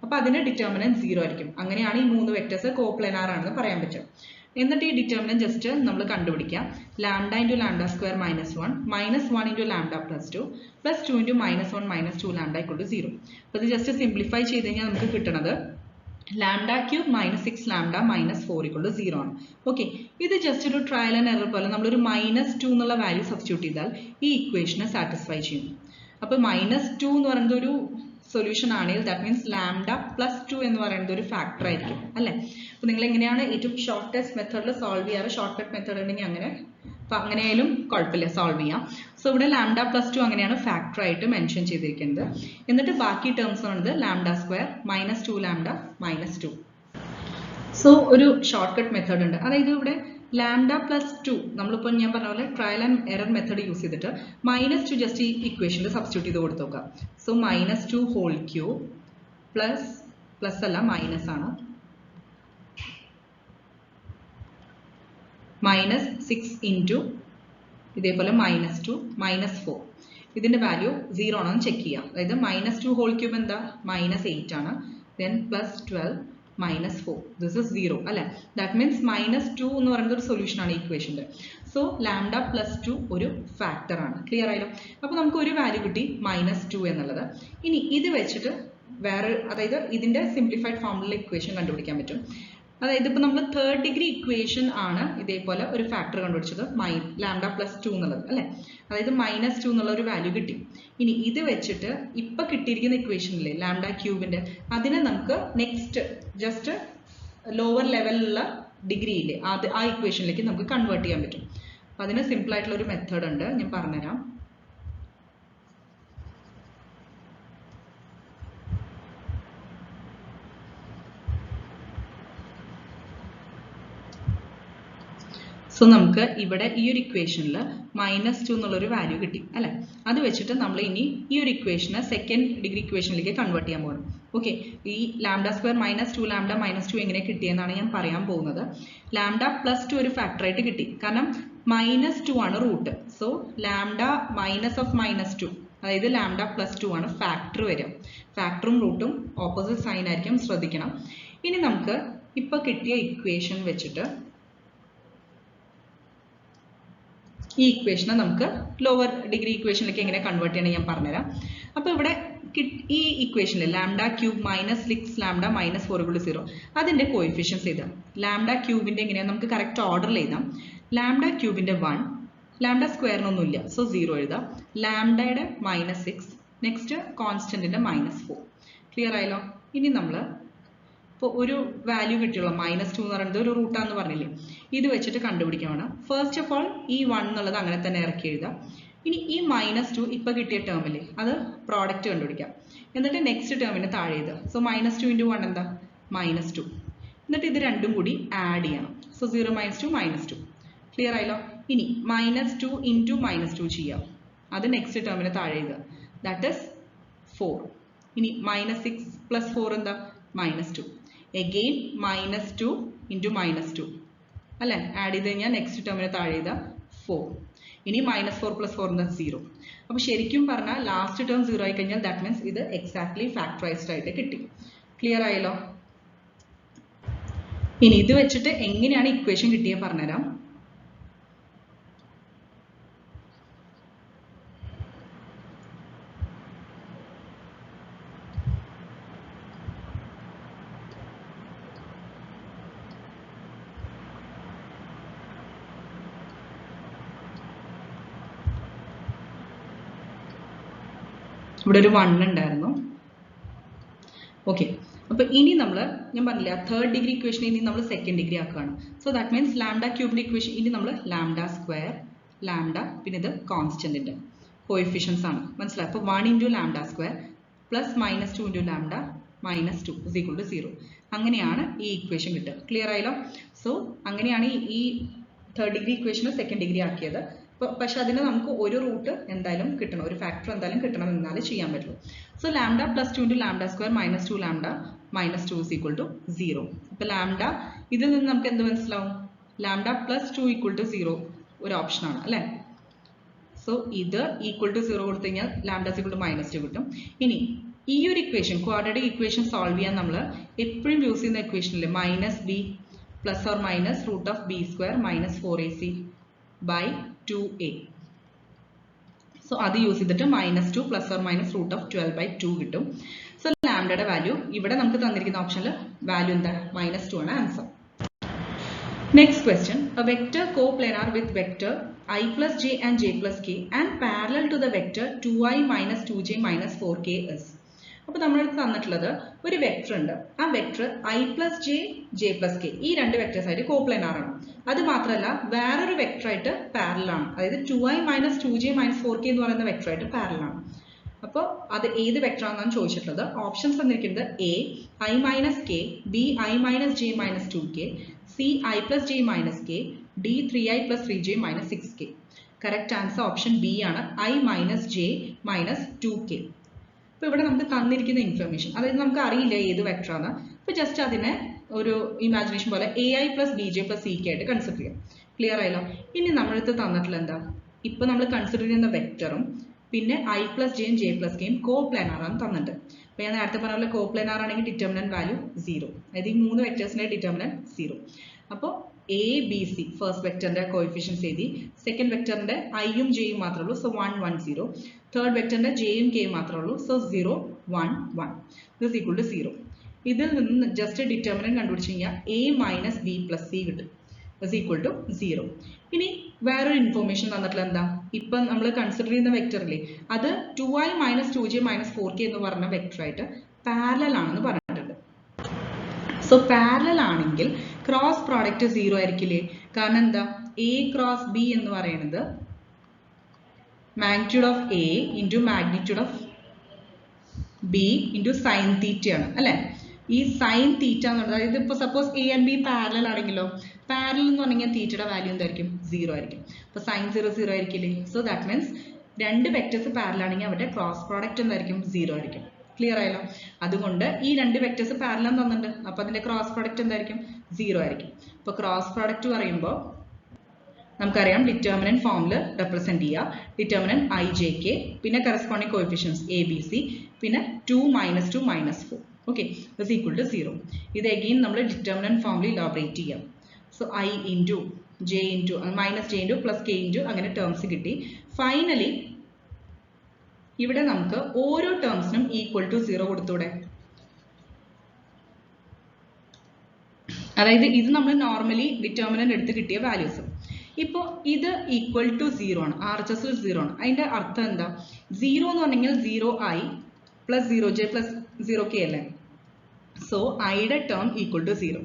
അപ്പൊ അതിന്റെ ഡിറ്റർമിനന്റ് 0 ആയിരിക്കും. അങ്ങനെയാണ് ഈ 3 വെക്ടേഴ്സ് കോപ്ലാനാർ ആണെന്ന് പറയാൻ പറ്റും. എന്നിട്ട് ഈ ഡിറ്റർമിനന്റ് ജസ്റ്റ് നമ്മൾ കണ്ടുപിടിക്കാം. Lambda into lambda square -1 -1 into lambda +2 +2 into -1 - 2 lambda = 0. അപ്പോൾ ഇത് ജസ്റ്റ് സിംപ്ലിഫൈ ചെയ്ത് കഴിഞ്ഞാൽ നമുക്ക് കിട്ടുന്നത് ലാംഡ ക്യൂബ് -6 ലാംഡ -4 = 0 ആണ്. ഓക്കെ, ഇത് ജസ്റ്റ് ഒരു ട്രയൽ ആൻഡ് എറർ പോലെ നമ്മളൊരു -2 എന്നുള്ള വാല്യൂ സബ്സ്റ്റിറ്റ്യൂട്ട് ചെയ്താൽ ഈ ഇക്വേഷനെ സാറ്റിസ്ഫൈ ചെയ്യും. അപ്പോൾ -2 എന്ന് പറയുന്നത് ഒരു സൊല്യൂഷൻ ആണെങ്കിൽ ദാറ്റ് മീൻസ് ലാംഡ +2 എന്ന് പറയുന്നത് ഒരു ഫാക്ടർ ആയിരിക്കും അല്ലേ? അപ്പോൾ നിങ്ങൾ എങ്ങനെയാണ് ഏറ്റവും ഷോർട്ടസ്റ്റ് മെത്തേഡിൽ സോൾവ് ചെയ്യാറ്? ഷോർട്ട് കട്ട് മെത്തേഡ് ഉണ്ടെങ്കിൽ അങ്ങനെ, അപ്പോൾ അങ്ങനെയായാലും കുഴപ്പമില്ല, സോൾവ് ചെയ്യാം. സോ ഇവിടെ ലാംഡ +2 അങ്ങനെയാണ് ഫാക്ടർ ആയിട്ട് മെൻഷൻ ചെയ്തിരിക്കുന്നത്. എന്നിട്ട് ബാക്കി ടേംസ് ആണത് ലാംഡ സ്ക്വയർ -2 ലാംഡ -2. സോ ഒരു ഷോർട്ട് കട്ട് മെത്തേഡ് ഉണ്ട്. അതായത് ഇവിടെ ലാംഡ +2 നമ്മളിപ്പോൾ ഞാൻ പറഞ്ഞ പോലെ trial and error method use ചെയ്തിട്ട് -2 ജസ്റ്റ് ഈ ഇക്വേഷനിൽ സബ്സ്റ്റിറ്റ്യൂട്ട് ചെയ്ത് കൊടുത്തു നോക്കാം. സോ -2 ഹോൾ ക്യൂബ് പ്ലസ് അല്ല മൈനസ് ആണ് -6 ഇൻറ്റു ഇതേപോലെ -2 -4. ഇതിന്റെ വാല്യൂ 0 ആണെന്ന് ചെക്ക് ചെയ്യാം. അതായത് -2 ഹോൾ ക്യൂബ് എന്താ? -8 ആണ്. ദെൻ +12 -4. ദിസ് ഇസ് 0 അല്ലെ? ദാറ്റ് മീൻസ് -2 എന്ന് പറയുന്നത് ഒരു സൊല്യൂഷൻ ആണ് ഇക്വേഷന്റെ. സോ ലാംഡ +2 ഒരു ഫാക്ടർ ആണ്. ക്ലിയർ ആയല്ലോ? അപ്പൊ നമുക്ക് ഒരു വാല്യൂ കിട്ടി -2 എന്നുള്ളത്. ഇനി ഇത് വെച്ചിട്ട് വേറെ, അതായത് ഇതിന്റെ സിംപ്ലിഫൈഡ് ഫോമിലുള്ള ഇക്വേഷൻ കണ്ടുപിടിക്കാൻ പറ്റും. അതായത് ഇപ്പൊ നമ്മൾ തേർഡ് ഡിഗ്രി ഇക്വേഷൻ ആണ് ഇതേപോലെ ഒരു ഫാക്ടർ കണ്ടുപിടിച്ചത് ലാംഡ +2 എന്നുള്ളത് അല്ലെ? അതായത് -2 എന്നുള്ള ഒരു വാല്യൂ കിട്ടി. ഇനി ഇത് വെച്ചിട്ട് ഇപ്പൊ കിട്ടിയിരിക്കുന്ന ഇക്വേഷനിലെ ലാംഡ ക്യൂബിന്റെ അതിനെ നമുക്ക് നെക്സ്റ്റ് ജസ്റ്റ് ലോവർ ലെവലിലുള്ള ഡിഗ്രിയില്ലേ ആ ഇക്വേഷനിലേക്ക് നമുക്ക് കൺവേർട്ട് ചെയ്യാൻ പറ്റും. അപ്പൊ അതിന് സിമ്പിൾ ആയിട്ടുള്ള ഒരു മെത്തേഡ് ഉണ്ട്, ഞാൻ പറഞ്ഞുതരാം. സോ നമുക്ക് ഇവിടെ ഈ ഒരു ഇക്വേഷനിൽ -2 എന്നുള്ളൊരു വാല്യൂ കിട്ടി അല്ലെ? അത് വെച്ചിട്ട് നമ്മൾ ഇനി ഈ ഒരു ഇക്വേഷനെ സെക്കൻഡ് ഡിഗ്രി ഇക്വേഷനിലേക്ക് കൺവേർട്ട് ചെയ്യാൻ പോകണം. ഓക്കെ, ഈ ലാംഡ സ്ക്വയർ -2 ലാംഡ -2 എങ്ങനെ കിട്ടിയെന്നാണ് ഞാൻ പറയാൻ പോകുന്നത്. ലാംഡ +2 ഒരു ഫാക്ടർ ആയിട്ട് കിട്ടി, കാരണം -2 ആണ് റൂട്ട്. സോ ലാംഡ -2, അതായത് ലാംഡ +2 ആണ് ഫാക്ടർ വരിക. ഫാക്ടറും റൂട്ടും ഓപ്പോസിറ്റ് സൈൻ ആയിരിക്കും, ശ്രദ്ധിക്കണം. ഇനി നമുക്ക് ഇപ്പൊ കിട്ടിയ ഇക്വേഷൻ വെച്ചിട്ട് ഈ ഇക്വേഷനെ നമുക്ക് ലോവർ ഡിഗ്രി ഇക്വേഷനിലേക്ക് എങ്ങനെ കൺവേർട്ട് ചെയ്യണം ഞാൻ പറഞ്ഞുതരാം. അപ്പോൾ ഇവിടെ ഈ ഇക്വേഷനിൽ ലാംഡ ക്യൂബ് -6 ലാംഡ -4 = 0 അതിന്റെ കോഎഫിഷ്യൻസ് എഴുതാം. ലാംഡ ക്യൂബിന്റെ എങ്ങനെയാണ് നമുക്ക് കറക്റ്റ് ഓർഡറിൽ എഴുതാം. ലാംഡ ക്യൂബിന്റെ 1, ലാംഡ സ്ക്വയറിനൊന്നുമില്ല സോ 0 എഴുതാം. ലാംഡയുടെ -6, നെക്സ്റ്റ് കോൺസ്റ്റന്റിന്റെ -4. ക്ലിയർ ആയല്ലോ? ഇനി നമ്മൾ ഇപ്പോൾ ഒരു വാല്യൂ കിട്ടിയുള്ളൂ -2 എന്ന് പറയുന്നത് ഒരു റൂട്ടാന്ന് പറഞ്ഞില്ലേ, ഇത് വെച്ചിട്ട് കണ്ടുപിടിക്കാണ്. ഫസ്റ്റ് ഓഫ് ഓൾ ഈ 1 എന്നുള്ളത് അങ്ങനെ തന്നെ ഇറക്കി എഴുതാം. ഇനി ഈ -2 ഇപ്പൊ കിട്ടിയ ടേമില്ലേ അത് പ്രോഡക്റ്റ് കണ്ടുപിടിക്കാം. എന്നിട്ട് നെക്സ്റ്റ് ടേമിന് താഴെ എഴുതുക. സോ -2 × 1 എന്താ? -2. എന്നിട്ട് ഇത് രണ്ടും കൂടി ആഡ് ചെയ്യണം. സോ 0 - 2 -2. ക്ലിയർ ആയല്ലോ? ഇനി -2 × -2 ചെയ്യാം. അത് നെക്സ്റ്റ് ടേമിന് താഴെ എഴുതുക. That is 4. ഇനി -6 + 4 എന്താ? -2. Again -2 × -2 അല്ലെ? ആഡ് ചെയ്ത് കഴിഞ്ഞാൽ നെക്സ്റ്റ് ടേമിന് താഴെ ചെയ്ത 4. ഇനി -4 + 4 എന്താ? 0. അപ്പൊ ശരിക്കും പറഞ്ഞാൽ ലാസ്റ്റ് ടേം 0 ആയി കഴിഞ്ഞാൽ ദാറ്റ് മീൻസ് ഇത് എക്സാക്ട്ലി ഫാക്ടറൈസ്ഡ് ആയിട്ട് കിട്ടി. ക്ലിയർ ആയല്ലോ? ഇനി ഇത് വെച്ചിട്ട് എങ്ങനെയാണ് ഇക്വേഷൻ കിട്ടിയത് പറഞ്ഞുതരാം. ഇവിടെ ഒരു 1 ഉണ്ടായിരുന്നു. ഓക്കെ, അപ്പോൾ ഇനി നമ്മൾ ഞാൻ പറഞ്ഞില്ല തേർഡ് ഡിഗ്രി ഇക്വേഷൻ ഇനി നമ്മൾ സെക്കൻഡ് ഡിഗ്രി ആക്കുകയാണ്. സോ ദാറ്റ് മീൻസ് ലാംഡ ക്യൂബിൻ്റെ ഇക്വേഷൻ ഇനി നമ്മൾ ലാംഡ സ്ക്വയർ ലാംഡ പിന്നെ ഇത് കോൺസ്റ്റന്റിൻ്റെ കോഎഫിഷ്യൻസ് ആണ്, മനസ്സിലായി. അപ്പോൾ 1 into lambda square plus -2 into lambda -2 is equal to 0. അങ്ങനെയാണ് ഈ ഇക്വേഷൻ കിട്ടുക. ക്ലിയർ ആയല്ലോ? സോ അങ്ങനെയാണ് ഈ തേർഡ് ഡിഗ്രി ഇക്വേഷന് സെക്കൻഡ് ഡിഗ്രി ആക്കിയത്. പക്ഷെ അതിന് നമുക്ക് ഒരു റൂട്ട് എന്തായാലും കിട്ടണം, ഒരു ഫാക്ടർ എന്തായാലും കിട്ടണം, എന്നാലേ ചെയ്യാൻ പറ്റുള്ളൂ. So lambda +2 into lambda square -2 lambda -2 is equal to 0. അപ്പോൾ ലാംഡ ഇതിൽ നിന്ന് നമുക്ക് എന്ത് മനസ്സിലാവും? ലാംഡ +2 ഈക്വൽ ടു 0 ഒരു ഓപ്ഷനാണ് അല്ലേ? സോ ഇത് ഈക്വൽ ടു 0 കൊടുത്തു കഴിഞ്ഞാൽ ലാംഡ ഈക്വൽ ടു -2 കിട്ടും. ഇനി ഈ ഒരു ഇക്വേഷൻ ക്വാഡ്രാറ്റിക് ഇക്വേഷൻ സോൾവ് ചെയ്യാൻ നമ്മൾ എപ്പോഴും യൂസ് ചെയ്യുന്ന ഇക്വേഷനിൽ -b ± √b² - 4ac by 2a. So അത് യൂസ് ചെയ്തിട്ട് -2 ± √12/2 കിട്ടും. സോ ലാംഡയുടെ വാല്യൂ ഇവിടെ നമുക്ക് തന്നിരിക്കുന്ന ഓപ്ഷനിൽ വാല്യൂ എന്താ? -2 ആണ് answer. Next question, a vector coplanar with vector I plus j and j plus k and parallel to the vector 2i minus 2j minus 4k is. അപ്പോൾ നമ്മളടുത്ത് തന്നിട്ടുള്ളത് ഒരു വെക്ടർ ഉണ്ട്. ആ vector I plus J J plus K ഈ രണ്ട് vectors ആയിട്ട് coplanar ആണ്. അത് മാത്രമല്ല വേറൊരു വെക്ടർ ആയിട്ട് പാരലൽ ആണ്, അതായത് 2i minus 2j minus 4k എന്ന് പറയുന്ന വെക്ടർ ആയിട്ട് പാരലൽ ആണ്. അപ്പോൾ അത് ഏത് വെക്ടർ ആണെന്നാണ് ചോദിച്ചിട്ടുള്ളത്. ഓപ്ഷൻസ് തന്നിരിക്കുന്നത് A I minus k, B I minus j minus 2k, C I plus j minus k, D 3i plus 3j minus 6k. Correct answer option B ആണ്, I minus j minus 2k. അപ്പോൾ ഇവിടെ നമുക്ക് തന്നിരിക്കുന്ന information, അതായത് നമുക്ക് അറിയില്ല ഏത് vector ആണ്. അപ്പോൾ ജസ്റ്റ് അതിനെ ഒരു ഇമാജിനേഷൻ പോലെ AI plus BJ plus CK ആയിട്ട് കൺസിഡർ ചെയ്യാം. ക്ലിയർ ആയല്ലോ? ഇനി നമ്മളടുത്ത് തന്നിട്ടുള്ള എന്താ? ഇപ്പോൾ നമ്മൾ കൺസിഡർ ചെയ്യുന്ന വെക്ടറും പിന്നെ I plus j j plus k coplanar ആണ് തന്നിട്ട്. അപ്പോൾ ഞാൻ നേരത്തെ പറഞ്ഞ പോലെ കോപ്ലാനാർ ആണെങ്കിൽ ഡിറ്റർമിനന്റ് വാല്യൂ 0, അതായത് ഈ മൂന്ന് വെക്ടേഴ്സിന്റെ ഡിറ്റർമിനന്റ് 0. അപ്പോൾ എ ബി സി ഫസ്റ്റ് വെക്ടറിന്റെ കോഎഫിഷ്യൻസ് എഴുതി, സെക്കൻഡ് വെക്ടറിന്റെ ഐയും ജെയും മാത്രമേ ഉള്ളൂ, സോ 1 1 0. തേർഡ് വെക്ടറിന്റെ ജെയും കെയും മാത്രമേ ഉള്ളൂ, സോ 0 1 1 ദിസ് ഈക്വൽ ടു 0. ഇതിൽ നിന്ന് ജസ്റ്റ് ഡിറ്റർമിനന്റ് കണ്ടുപിടിച്ച് കഴിഞ്ഞാൽ A minus B plus C കിട്ടും, ഇസ് ഈക്വൽ ടു 0. ഇനി വേറൊരു ഇൻഫോർമേഷൻ തന്നിട്ടുള്ള എന്താ? ഇപ്പം നമ്മൾ കൺസിഡർ ചെയ്യുന്ന വെക്ടറില്ലേ, അത് 2i minus 2j minus 4k എന്ന് പറഞ്ഞ വെക്ടർ ആയിട്ട് പാരലൽ ആണെന്ന് പറഞ്ഞിട്ടുണ്ട്. സോ പാരലൽ ആണെങ്കിൽ ക്രോസ് പ്രോഡക്റ്റ് 0 ആയിരിക്കില്ലേ? കാരണം എന്താ? എ ക്രോസ് ബി എന്ന് പറയുന്നത് magnitude of A into magnitude of B into sine theta ആണ് അല്ലേ? ഈ സൈൻ തീറ്റ എന്ന് പറഞ്ഞത്, അതായത് ഇപ്പോൾ suppose A and B parallel ആണെങ്കിലോ, പാരലൽ എന്ന് പറഞ്ഞാൽ തീറ്റയുടെ വാല്യൂ എന്തായിരിക്കും? 0 ആയിരിക്കും. അപ്പോൾ സൈൻ 0 0 ആയിരിക്കില്ലേ? സോ ദാറ്റ് മീൻസ് രണ്ട് വെക്ടേഴ്സ് പാരലൽ ആണെങ്കിൽ അവരുടെ ക്രോസ് പ്രോഡക്റ്റ് എന്തായിരിക്കും? 0 ആയിരിക്കും. ക്ലിയർ ആയല്ലോ? അതുകൊണ്ട് ഈ രണ്ട് വെക്ടേഴ്സ് പാരലൽ തന്നിട്ടുണ്ട്, അപ്പോൾ അതിന്റെ ക്രോസ് പ്രോഡക്റ്റ് എന്തായിരിക്കും? 0 ആയിരിക്കും. അപ്പോൾ ക്രോസ് പ്രോഡക്റ്റ് പറയുമ്പോൾ നമുക്കറിയാം ഡിറ്റർമിനന്റ് ഫോമിൽ റെപ്രസെന്റ് ചെയ്യുക. ഡിറ്റർമിനന്റ് I J K, പിന്നെ corresponding coefficients A B C, പിന്നെ 2 - 2 - 4. Okay, this equal to 0. ഇത് അഗെയിൻ നമ്മൾ ഡിറ്റർമിനന്റ് ഫോമിൽ ഇലാബറേറ്റ് ചെയ്യാം. So I into j into minus j into plus k into അങ്ങനെ ടേംസ് കിട്ടി. ഫൈനലി ഇവിടെ നമുക്ക് ഓരോ ടേംസിനും ഈക്വൽ ടു 0 കൊടുത്തൂടെ? അതായത് ഇത് നമ്മൾ നോർമലി ഡിറ്റർമിനന്റ് എടുത്ത് കിട്ടിയ വാല്യൂസ്. ഇപ്പോൾ ഇത് ഈക്വൽ ടു 0 ആണ്, RHS 0 ആണ്. അതിന്റെ അർത്ഥം എന്താ? 0 എന്ന് പറഞ്ഞെങ്കിൽ 0i plus 0j plus 0k അല്ലേ? സോ ഐയുടെ ടേം ഈക്വൽ ടു 0,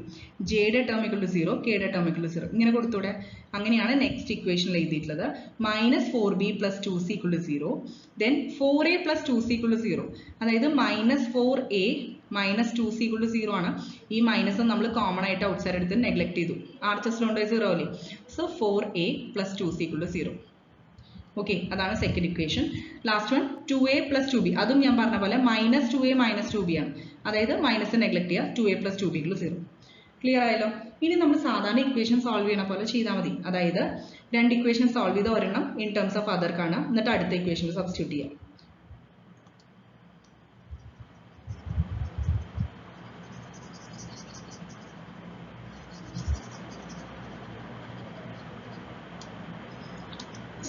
ജെയുടെ ടേം ഈക്വൽ ടു 0, കെയുടെ ടേം ഈക്വൽ ടു 0 ഇങ്ങനെ കൊടുത്തൂടെ? അങ്ങനെയാണ് നെക്സ്റ്റ് ഇക്വേഷനിൽ എഴുതിയിട്ടുള്ളത്. -4b plus 2c equal to 0, then 4a plus 2c equal to 0. അതായത് -4a minus 2c equal to 0 ആണ്. ഈ മൈനസ് നമ്മൾ കോമൺ ആയിട്ട് ഔട്ട് സൈഡ് എടുത്ത് നെഗ്ലക്ട് ചെയ്തു, RHS 0 അല്ലേ? So 4a plus 2c equal to 0. Okay, അതാണ് second equation. Last one 2a plus 2b, അതും ഞാൻ പറഞ്ഞ പോലെ -2a minus 2b ആണ്. അതായത് മൈനസ് നെഗ്ലക്ട് ചെയ്യുക, 2a plus 2b equal 0. Clear ആയല്ലോ? ഇനി നമ്മൾ സാധാരണ ഇക്വേഷൻ സോൾവ് ചെയ്യണ പോലെ ചെയ്താൽ മതി. അതായത് രണ്ട് ഇക്വേഷൻ സോൾവ് ചെയ്ത് ഒരെണ്ണം ഇൻ ടേംസ് ഓഫ് അതർ കാണാം, എന്നിട്ട് അടുത്ത ഇക്വേഷനിൽ സബ്സ്റ്റിറ്റ്യൂട്ട് ചെയ്യാം.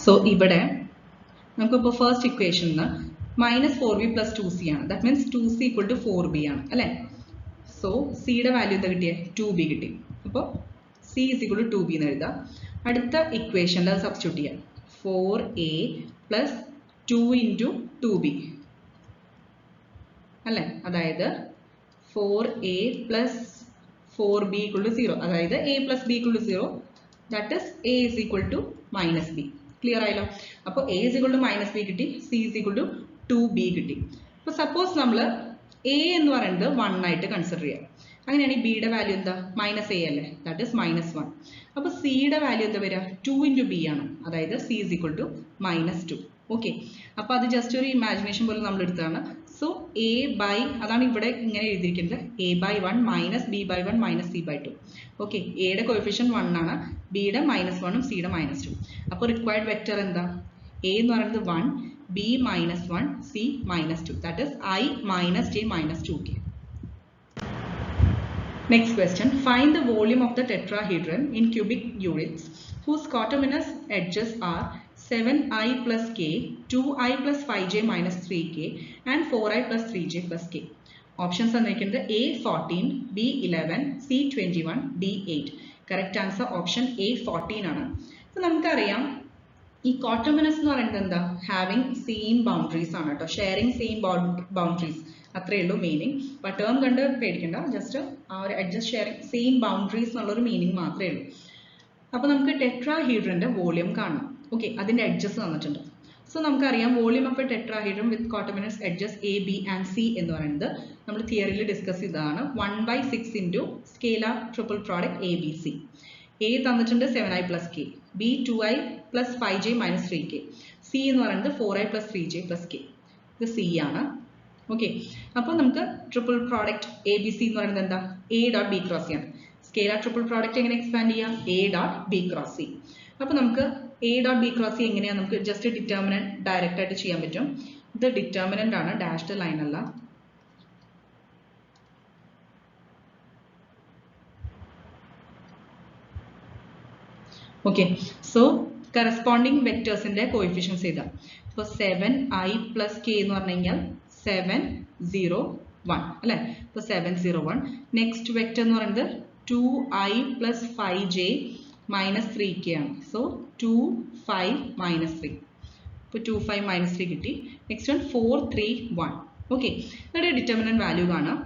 സോ ഇവിടെ നമുക്കിപ്പോൾ ഫസ്റ്റ് ഇക്വേഷനിൽ -4b plus 2c ആണ്. That means 2c equal to 4b ആണ് അല്ലേ? സോ സിയുടെ വാല്യൂ എന്താ കിട്ടിയത്? 2b കിട്ടി. അപ്പോൾ c is equal to 2b എന്ന് എഴുതാം. അടുത്ത ഇക്വേഷനിൽ അത് സബ്സ്റ്റിറ്റ്യൂട്ട് ചെയ്യാം. 4a plus 2 into 2b അല്ലേ? അതായത് 4a plus 4b equal to 0. അതായത് a plus b equal to 0. That is a is equal to minus b. Clear ആയല്ലോ? അപ്പോൾ a is equal to minus b കിട്ടി, c is equal to 2b കിട്ടി. അപ്പോൾ suppose നമ്മൾ a എന്ന് പറയുന്നത് 1 ആയിട്ട് കൺസിഡർ ചെയ്യാം. അങ്ങനെയാണെങ്കിൽ ബിയുടെ വാല്യൂ എന്താ? മൈനസ് എ അല്ലേ? That is -1. അപ്പോൾ സിയുടെ വാല്യൂ എന്താ വരിക? 2 into b ആണ്. അതായത് c is equal to -2. Okay, അപ്പോൾ അത് ജസ്റ്റ് ഒരു ഇമാജിനേഷൻ പോലെ നമ്മൾ എടുത്തതാണ്. സോ a by, അതാണ് ഇവിടെ ഇങ്ങനെ എഴുതിയിരിക്കുന്നത്, a by 1 minus b by 1 minus c by 2. Okay, എയുടെ കോഎഫിഷ്യന്റ് 1 ആണ്, ബിയുടെ -1ഉം സിയുടെ -2. അപ്പോൾ റിക്വയർഡ് വെക്റ്റർ എന്താ? a എന്ന് പറയുന്നത് 1, b -1, c -2. That is I minus j minus 2k. Next question, find the volume of the tetrahedron in cubic units whose coterminous edges are 7i plus k, 2i plus 5j minus 3k and 4i plus 3j plus k. Options are A 14, B 11, C 21, D 8. Correct answer option A 14 ആണ്. So നമുക്കറിയാം ഈ coterminous എന്ന് പറയുന്നത് എന്താ? Having same boundaries ആണ് കേട്ടോ, sharing same boundaries. അത്രേ ഉള്ളൂ മീനിങ്. അപ്പോൾ ടേം കണ്ട് പേടിക്കണ്ട, ജസ്റ്റ് ആ ഒരു അഡ്ജസ്റ്റ് ഷെയറിംഗ് സെയിം ബൗണ്ടറീസ് എന്നുള്ളൊരു മീനിങ് മാത്രമേ ഉള്ളൂ. അപ്പോൾ നമുക്ക് ടെട്രാഹീഡ്രന്റെ വോളിയം കാണണം. ഓക്കെ, അതിന്റെ എഡ്ജസ് തന്നിട്ടുണ്ട്. സോ നമുക്കറിയാം volume of a tetrahedron with coterminous edges A B and C എന്ന് പറയുന്നത് നമ്മൾ തിയറിയിൽ ഡിസ്കസ് ചെയ്തതാണ്. 1/6 into scalar triple product A B C. A തന്നിട്ടുണ്ട് 7i plus k, B 2i plus 5j minus 3k, C എന്ന് പറയുന്നത് 4i plus 3j plus k. ഇത് C ആണ്. ഓക്കെ, അപ്പോൾ നമുക്ക് triple product A B C എന്ന് പറയുന്നത് എന്താ? A dot B cross C ആണ്. സ്കേലാർ ട്രിപ്പിൾ പ്രോഡക്റ്റ് എങ്ങനെ എക്സ്പാൻഡ് ചെയ്യാം? A dot B cross C. അപ്പോൾ നമുക്ക് A dot B cross C എങ്ങനെയാണ്? നമുക്ക് ജസ്റ്റ് ഡിറ്റർമിനന്റ് ഡയറക്റ്റ് ആയിട്ട് ചെയ്യാൻ പറ്റും. ഇത് ഡിറ്റർമിനന്റ് ആണ്, ഡാഷ്ഡ് ലൈൻ അല്ല. ഓക്കെ, സോ കറസ്പോണ്ടിങ് വെക്ടേഴ്സിന്റെ കോഎഫിഷ്യൻസ് ചെയ്താൽ ഇപ്പോൾ 7i plus k എന്ന് പറഞ്ഞു കഴിഞ്ഞാൽ 7 0 1 അല്ലേ? ഇപ്പോൾ 7 0 1. നെക്സ്റ്റ് വെക്ടർ എന്ന് പറയുന്നത് 2i plus 5j minus 3k ആണ്. So 2 5 minus 3. ഇപ്പോൾ 2 5 minus 3 കിട്ടി. Next one 4 3 1. ഓക്കെ, ഇവിടെ ഡിറ്റർമിനന്റ് വാല്യൂ കാണാം.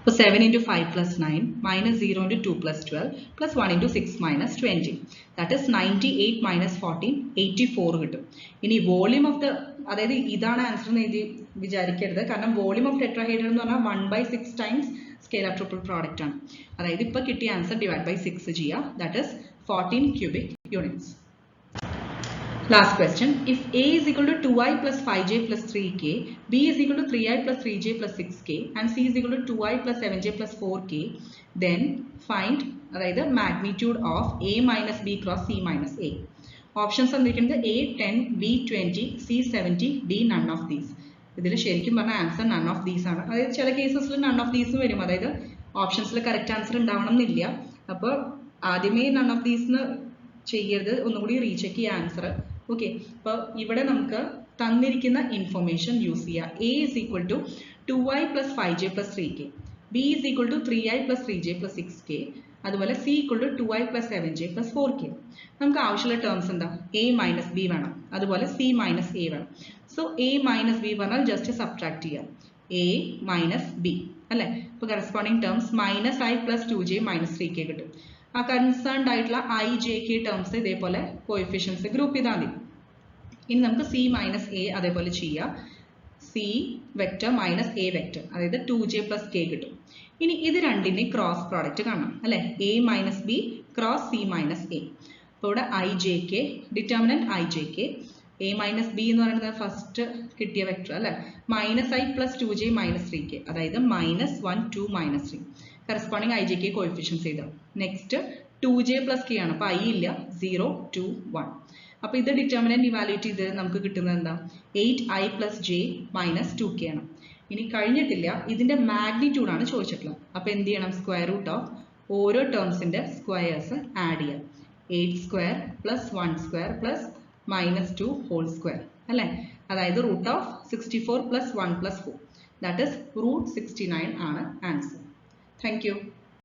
So 7 into 5 plus 9 minus 0 into 2 plus 12 plus 1 into 6 minus 20. That is 98 minus 14, 84 കിട്ടും. ഇനി വോളിയം ഓഫ് ദ, അതായത് ഇതാണ് ആൻസർ എന്ന് എഴുതി വിചാരിക്കരുത്. കാരണം വോളിയം ഓഫ് ടെട്രാഹീഡ്രൻ എന്ന് പറഞ്ഞാൽ 1/6 ടൈംസ് സ്കേലാർ ട്രിപ്പിൾ പ്രോഡക്റ്റ് ആണ്. അതായത് ഇപ്പോൾ കിട്ടിയ ആൻസർ ഡിവൈഡ് ബൈ 6 ചെയ്യുക. That is 14 cubic units. Last question, if A is equal to 2i plus 5j plus 3k, B is equal to 3i plus 3j plus 6k and C is equal to 2i plus 7j plus 4k, then find the magnitude of A minus B cross C minus A. Options are A 10, B 20, C 70, D none of these. ഇതിൽ ശരിക്കും പറഞ്ഞ answer none of these ആണ്. അതായത് ചില കേസസിൽ none of these വരും, അതായത് ഓപ്ഷൻസിൽ correct answer ഉണ്ടാവണം എന്നില്ല. അപ്പോൾ ആദ്യമേ നൺ ഓഫ് ദീസ് ചെയ്യരുത്, ഒന്നുകൂടി റീചെക്ക് ചെയ്യുക ആൻസർ. ഓക്കെ, അപ്പോൾ ഇവിടെ നമുക്ക് തന്നിരിക്കുന്ന ഇൻഫർമേഷൻ യൂസ് ചെയ്യുക. A is equal to 2i plus 5j plus 3k, B is equal to 3i plus 3j plus 6k, അതുപോലെ C equal to 2i plus 7j plus 4k. നമുക്ക് ആവശ്യമുള്ള terms എന്താ? A minus B വേണം, അതുപോലെ C minus A വേണം. So A minus B പറഞ്ഞാൽ just subtract ചെയ്യാം, A minus B അല്ലേ? ഇപ്പോൾ corresponding terms minus i plus 2j minus 3k കിട്ടും. ആ കൺസേൺഡ് ആയിട്ടുള്ള ഐ ജെ കെ ടേംസ് ഇതേപോലെ കോഎഫിഷ്യൻസ് ഗ്രൂപ്പ് ചെയ്താൽ മതി. ഇനി നമുക്ക് സി മൈനസ് എ അതേപോലെ ചെയ്യാം. C vector minus A vector, അതായത് 2j plus k കിട്ടും. ഇനി ഇത് രണ്ടിനെ ക്രോസ് പ്രോഡക്റ്റ് കാണണം അല്ലേ? A minus B cross C minus A. അപ്പോൾ ഇവിടെ I J K, determinant I J K, A minus B എന്ന് പറയുന്നത് ഫസ്റ്റ് കിട്ടിയ വെക്റ്റർ അല്ലേ? Minus I plus 2j minus 3k, അതായത് -1 2 -3. Corresponding I J K coefficients ചെയ്താൽ നെക്സ്റ്റ് 2j plus k ആണ്. അപ്പോൾ ഐ ഇല്ല, 0 2 1. അപ്പോൾ ഇത് ഡിറ്റർമിനന്റ് ഇവാലുവേറ്റ് ചെയ്ത് നമുക്ക് കിട്ടുന്നത് എന്താ? 8i plus j minus 2k ആണ്. ഇനി കഴിഞ്ഞിട്ടില്ല, ഇതിന്റെ മാഗ്നിറ്റ്യൂഡ് ആണ് ചോദിച്ചിട്ടുള്ളത്. അപ്പോൾ എന്ത് ചെയ്യണം? സ്ക്വയർ റൂട്ട് ഓഫ് ഓരോ ടേംസിന്റെ സ്ക്വയേഴ്സ് ആഡ് ചെയ്യാം. 8 square plus 1 square plus -2 whole square അല്ലേ? അതായത് root of 64 plus 1 plus 4, that is root 69 ആണ് ആൻസർ. Thank you.